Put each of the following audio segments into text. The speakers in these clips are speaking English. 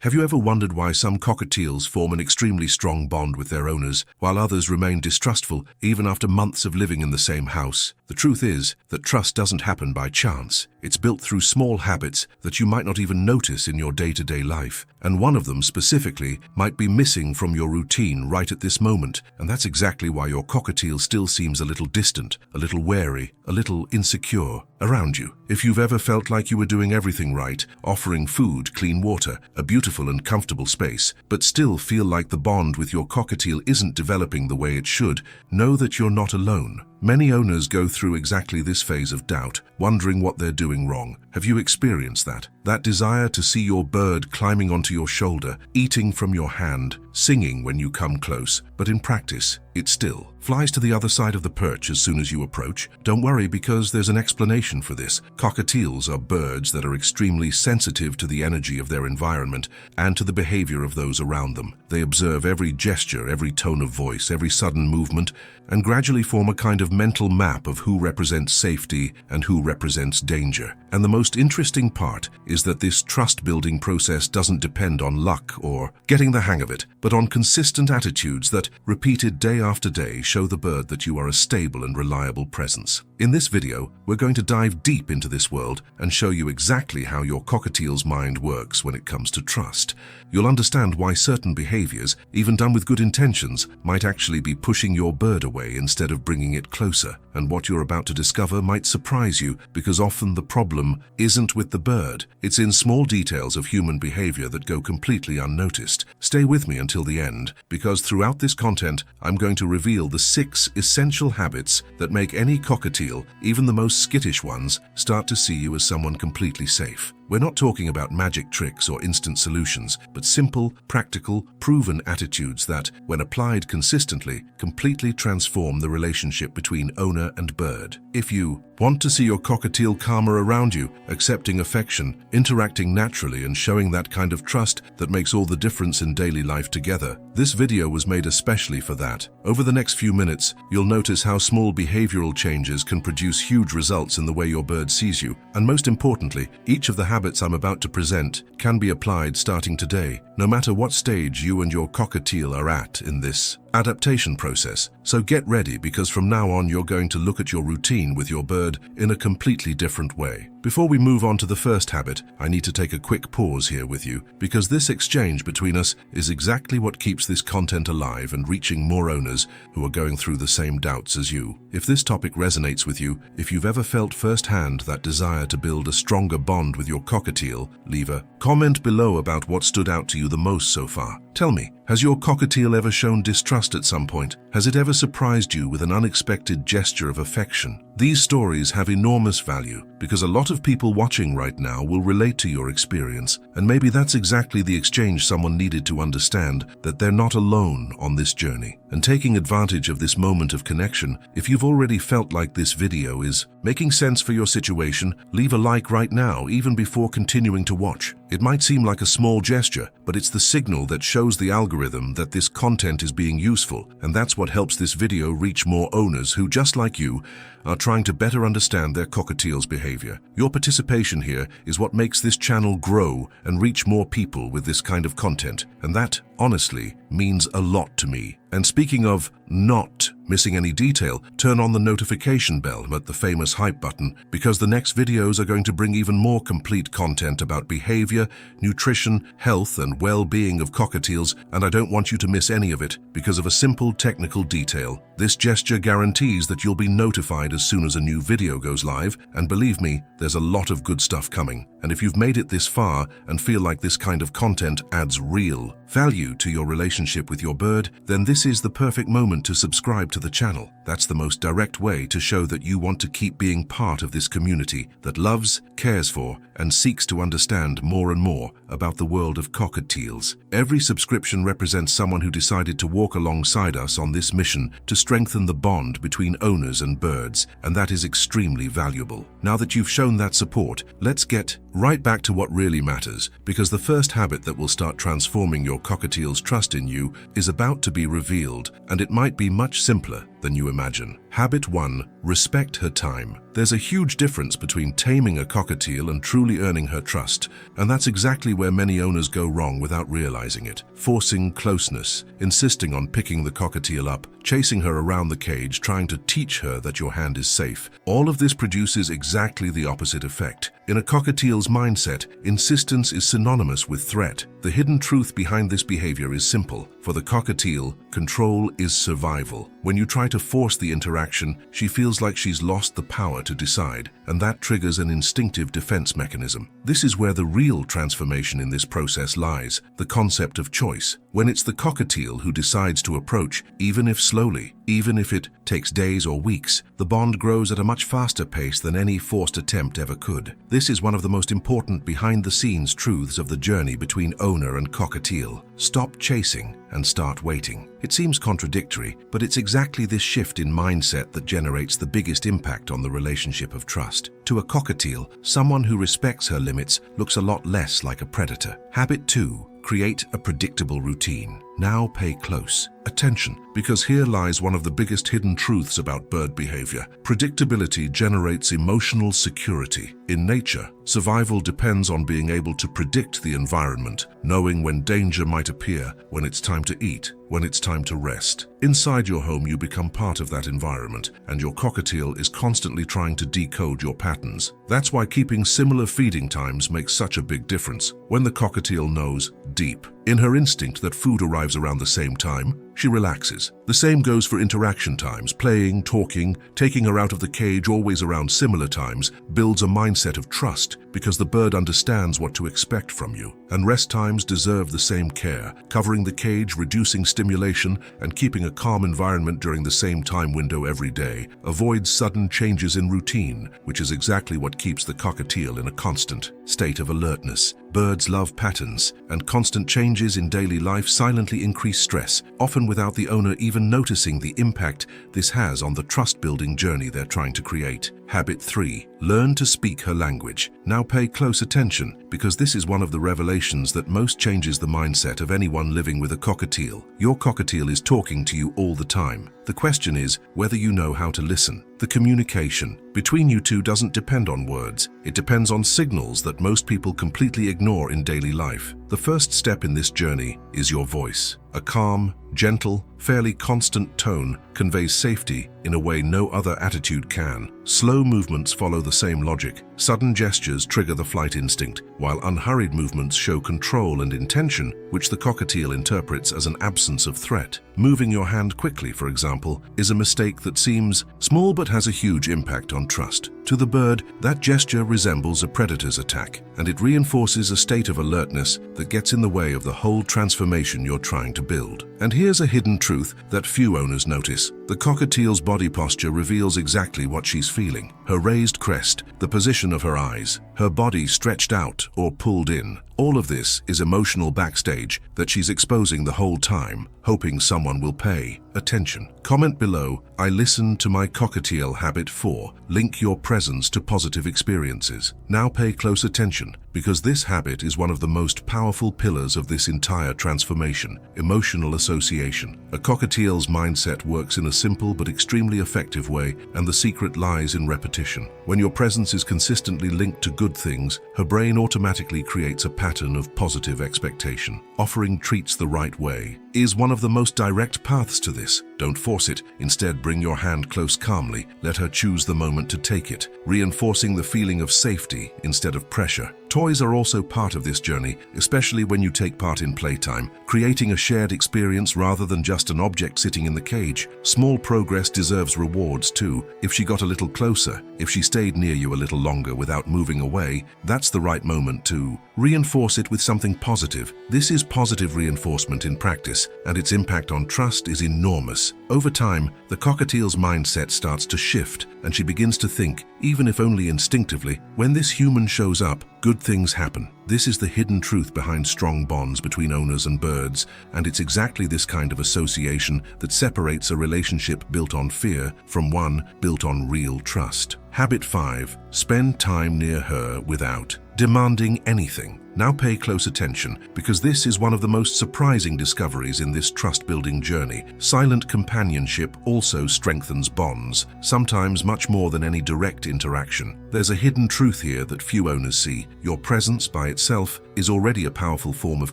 Have you ever wondered why some cockatiels form an extremely strong bond with their owners, while others remain distrustful even after months of living in the same house? The truth is that trust doesn't happen by chance. It's built through small habits that you might not even notice in your day-to-day life. And one of them specifically might be missing from your routine right at this moment. And that's exactly why your cockatiel still seems a little distant, a little wary, a little insecure around you. If you've ever felt like you were doing everything right, offering food, clean water, a beautiful and comfortable space, but still feel like the bond with your cockatiel isn't developing the way it should, know that you're not alone. Many owners go through exactly this phase of doubt, wondering what they're doing wrong. Have you experienced that? That desire to see your bird climbing onto your shoulder, eating from your hand, singing when you come close, but in practice, it still flies to the other side of the perch as soon as you approach? Don't worry, because there's an explanation for this. Cockatiels are birds that are extremely sensitive to the energy of their environment and to the behavior of those around them. They observe every gesture, every tone of voice, every sudden movement, and gradually form a kind of mental map of who represents safety and who represents danger. And the most interesting part is that this trust-building process doesn't depend on luck or getting the hang of it, but on consistent attitudes that, repeated day after day, show the bird that you are a stable and reliable presence. In this video, we're going to dive deep into this world and show you exactly how your cockatiel's mind works when it comes to trust. You'll understand why certain behaviors, even done with good intentions, might actually be pushing your bird away instead of bringing it closer. And what you're about to discover might surprise you, because often the problem isn't with the bird. It's in small details of human behavior that go completely unnoticed. Stay with me until the end, because throughout this content, I'm going to reveal the 6 essential habits that make any cockatiel, even the most skittish ones, start to see you as someone completely safe. We're not talking about magic tricks or instant solutions, but simple, practical, proven attitudes that, when applied consistently, completely transform the relationship between owner and bird. If you want to see your cockatiel calmer around you, accepting affection, interacting naturally, and showing that kind of trust that makes all the difference in daily life together, this video was made especially for that. Over the next few minutes, you'll notice how small behavioral changes can produce huge results in the way your bird sees you. And most importantly, each of the habits I'm about to present can be applied starting today, no matter what stage you and your cockatiel are at in this adaptation process. So get ready, because from now on you're going to look at your routine with your bird in a completely different way. Before we move on to the first habit, I need to take a quick pause here with you, because this exchange between us is exactly what keeps this content alive and reaching more owners who are going through the same doubts as you. If this topic resonates with you, if you've ever felt firsthand that desire to build a stronger bond with your cockatiel, leave a comment below about what stood out to you the most so far. Tell me, has your cockatiel ever shown distrust at some point? Has it ever surprised you with an unexpected gesture of affection? These stories have enormous value, because a lot of people watching right now will relate to your experience, and maybe that's exactly the exchange someone needed to understand that they're not alone on this journey. And taking advantage of this moment of connection, if you've already felt like this video is making sense for your situation, leave a like right now, even before continuing to watch. It might seem like a small gesture, but it's the signal that shows the algorithm that this content is being useful, and that's what helps this video reach more owners who, just like you, are trying to better understand their cockatiel's behavior. Your participation here is what makes this channel grow and reach more people with this kind of content, and that, honestly, means a lot to me. And speaking of not missing any detail, turn on the notification bell at the famous hype button, because the next videos are going to bring even more complete content about behavior, nutrition, health, and well-being of cockatiels, and I don't want you to miss any of it because of a simple technical detail. This gesture guarantees that you'll be notified as soon as a new video goes live, and believe me, there's a lot of good stuff coming. And if you've made it this far and feel like this kind of content adds real value to your relationship with your bird, then this is the perfect moment to subscribe to the channel. That's the most direct way to show that you want to keep being part of this community that loves, cares for, and seeks to understand more and more about the world of cockatiels. Every subscription represents someone who decided to walk alongside us on this mission to strengthen the bond between owners and birds, and that is extremely valuable. Now that you've shown that support, let's get right back to what really matters, because the first habit that will start transforming your cockatiel's trust in you is about to be revealed, and it might be much simpler than you imagine. Habit 1. Respect her time. There's a huge difference between taming a cockatiel and truly earning her trust, and that's exactly where many owners go wrong without realizing it. Forcing closeness, insisting on picking the cockatiel up, chasing her around the cage, trying to teach her that your hand is safe. All of this produces exactly the opposite effect. In a cockatiel's mindset, insistence is synonymous with threat. The hidden truth behind this behavior is simple. For the cockatiel, control is survival. When you try to force the interaction, she feels like she's lost the power to decide, and that triggers an instinctive defense mechanism. This is where the real transformation in this process lies, the concept of choice. When it's the cockatiel who decides to approach, even if slowly, even if it takes days or weeks, the bond grows at a much faster pace than any forced attempt ever could. This is one of the most important behind-the-scenes truths of the journey between owner and cockatiel. Stop chasing and start waiting. It seems contradictory, but it's exactly this shift in mindset that generates the biggest impact on the relationship of trust. To a cockatiel, someone who respects her limits looks a lot less like a predator. Habit 2. Create a predictable routine. Now pay close attention, because here lies one of the biggest hidden truths about bird behavior. Predictability generates emotional security. In nature, survival depends on being able to predict the environment, knowing when danger might appear, when it's time to eat, when it's time to rest. Inside your home, you become part of that environment, and your cockatiel is constantly trying to decode your patterns. That's why keeping similar feeding times makes such a big difference. When the cockatiel knows, deep in her instinct, that food arrives around the same time, she relaxes. The same goes for interaction times. Playing, talking, taking her out of the cage always around similar times builds a mindset of trust, because the bird understands what to expect from you. And rest times deserve the same care. Covering the cage, reducing stimulation, and keeping a calm environment during the same time window every day avoids sudden changes in routine, which is exactly what keeps the cockatiel in a constant state of alertness. Birds love patterns, and constant changes in daily life silently increase stress, often without the owner even noticing the impact this has on the trust-building journey they're trying to create. Habit 3. Learn to speak her language. Now pay close attention, because this is one of the revelations that most changes the mindset of anyone living with a cockatiel. Your cockatiel is talking to you all the time. The question is whether you know how to listen. The communication between you two doesn't depend on words. It depends on signals that most people completely ignore in daily life. The first step in this journey is your voice. A calm, gentle, fairly constant tone conveys safety in a way no other attitude can. Slow movements follow the same logic. Sudden gestures trigger the flight instinct, while unhurried movements show control and intention, which the cockatiel interprets as an absence of threat. Moving your hand quickly, for example, is a mistake that seems small but has a huge impact on trust. To the bird, that gesture resembles a predator's attack, and it reinforces a state of alertness that gets in the way of the whole transformation you're trying to build. And here's a hidden truth that few owners notice. The cockatiel's body posture reveals exactly what she's feeling. Her raised crest, the position of her eyes, her body stretched out or pulled in. All of this is emotional backstage that she's exposing the whole time, hoping someone will pay attention. Comment below, I listen to my cockatiel. Habit 4. Link your presence to positive experiences. Now pay close attention, because this habit is one of the most powerful pillars of this entire transformation: emotional association. A cockatiel's mindset works in a simple but extremely effective way, and the secret lies in repetition. When your presence is consistently linked to good things, her brain automatically creates a pattern of positive expectation. Offering treats the right way is one of the most direct paths to this. Don't force it. Instead, bring your hand close calmly. Let her choose the moment to take it, reinforcing the feeling of safety instead of pressure. Toys are also part of this journey, especially when you take part in playtime, creating a shared experience rather than just an object sitting in the cage. Small progress deserves rewards too. If she got a little closer, if she stayed near you a little longer without moving away, that's the right moment to reinforce it with something positive. This is positive reinforcement in practice, and its impact on trust is enormous. Over time, the cockatiel's mindset starts to shift, and she begins to think, even if only instinctively, when this human shows up, good things happen. This is the hidden truth behind strong bonds between owners and birds, and it's exactly this kind of association that separates a relationship built on fear from one built on real trust. Habit 5. Spend time near her without demanding anything. Now pay close attention, because this is one of the most surprising discoveries in this trust-building journey. Silent companionship also strengthens bonds, sometimes much more than any direct interaction. There's a hidden truth here that few owners see. Your presence by itself is already a powerful form of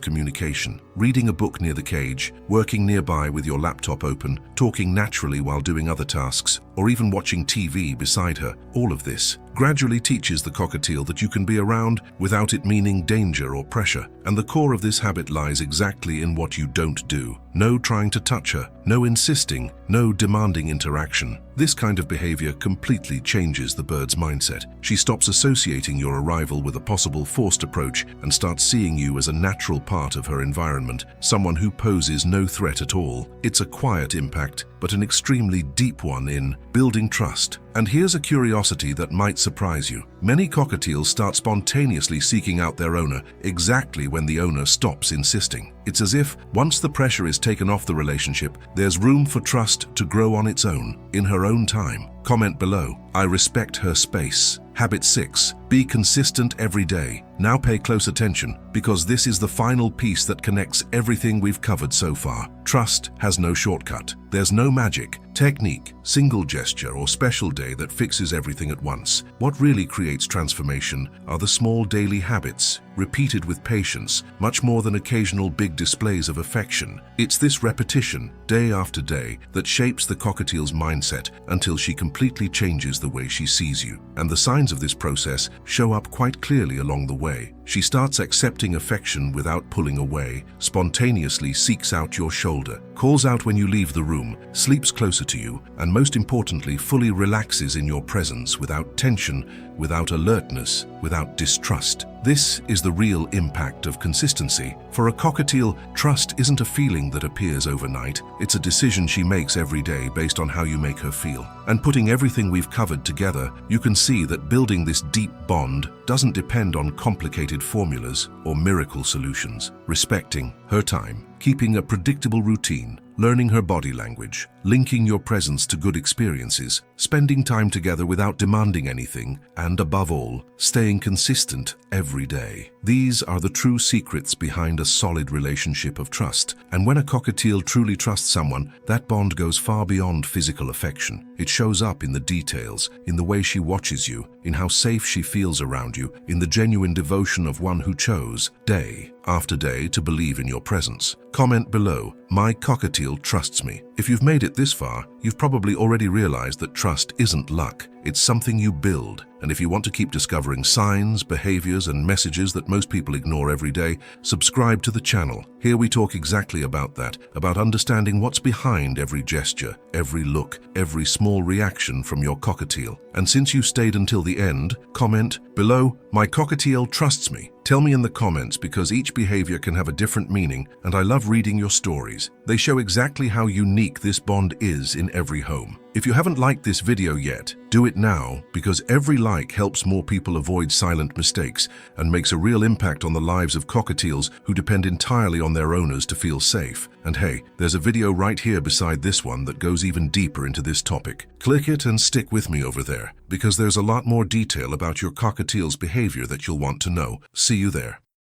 communication. Reading a book near the cage, working nearby with your laptop open, talking naturally while doing other tasks, or even watching TV beside her, all of this gradually teaches the cockatiel that you can be around without it meaning danger or pressure. And the core of this habit lies exactly in what you don't do. No trying to touch her, no insisting, no demanding interaction. This kind of behavior completely changes the bird's mindset. She stops associating your arrival with a possible forced approach and starts seeing you as a natural part of her environment, someone who poses no threat at all. It's a quiet impact, but an extremely deep one in building trust. And here's a curiosity that might surprise you. Many cockatiels start spontaneously seeking out their owner exactly when the owner stops insisting. It's as if, once the pressure is taken off the relationship, there's room for trust to grow on its own, in her own time. Comment below, I respect her space. Habit 6. Be consistent every day. Now pay close attention, because this is the final piece that connects everything we've covered so far. Trust has no shortcut. There's no magic, technique, single gesture, or special day that fixes everything at once. What really creates transformation are the small daily habits, repeated with patience, much more than occasional big displays of affection. It's this repetition, day after day, that shapes the cockatiel's mindset until she completely changes the way she sees you. And the signs of this process show up quite clearly along the way. She starts accepting affection without pulling away, spontaneously seeks out your shoulder, calls out when you leave the room, sleeps closer to you, and most importantly, fully relaxes in your presence without tension, without alertness, without distrust. This is the real impact of consistency. For a cockatiel, trust isn't a feeling that appears overnight. It's a decision she makes every day based on how you make her feel. And putting everything we've covered together, you can see that building this deep bond doesn't depend on complicated formulas or miracle solutions. Respecting her time, keeping a predictable routine, learning her body language, linking your presence to good experiences, spending time together without demanding anything, and above all, staying consistent every day. These are the true secrets behind a solid relationship of trust. And when a cockatiel truly trusts someone, that bond goes far beyond physical affection. It shows up in the details, in the way she watches you, in how safe she feels around you, in the genuine devotion of one who chose, day after day, to believe in your presence. Comment below, my cockatiel trusts me. If you've made it this far, you've probably already realized that trust isn't luck. It's something you build. And if you want to keep discovering signs, behaviors, and messages that most people ignore every day, subscribe to the channel. Here we talk exactly about that, about understanding what's behind every gesture, every look, every small reaction from your cockatiel. And since you stayed until the end, comment below, my cockatiel trusts me. Tell me in the comments, because each behavior can have a different meaning, and I love reading your stories. They show exactly how unique this bond is in every home. If you haven't liked this video yet, do it now, because every like helps more people avoid silent mistakes and makes a real impact on the lives of cockatiels who depend entirely on their owners to feel safe. And hey, there's a video right here beside this one that goes even deeper into this topic. Click it and stick with me over there, because there's a lot more detail about your cockatiel's behavior that you'll want to know. See you there.